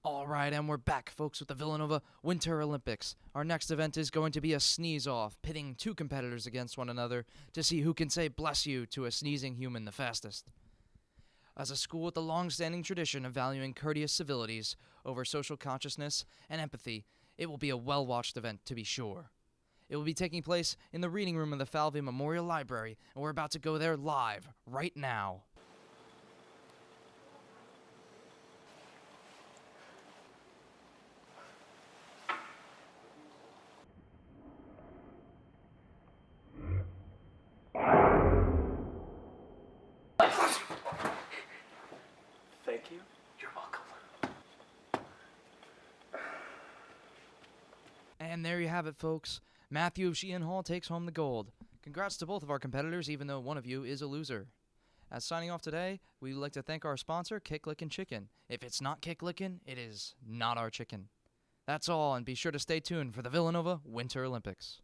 All right, and we're back, folks, with the Villanova Winter Olympics. Our next event is going to be a sneeze-off, pitting two competitors against one another to see who can say bless you to a sneezing human the fastest. As a school with a long-standing tradition of valuing courteous civilities over social consciousness and empathy, it will be a well-watched event, to be sure. It will be taking place in the reading room of the Falvey Memorial Library, and we're about to go there live, right now. Thank you. You're welcome. And there you have it, folks. Matthew of Sheehan Hall takes home the gold. Congrats to both of our competitors, even though one of you is a loser. As signing off today, we'd like to thank our sponsor, Kick-Lickin' Chicken. If it's not Kick-Lickin', it is not our chicken. That's all, and be sure to stay tuned for the Villanova Winter Olympics.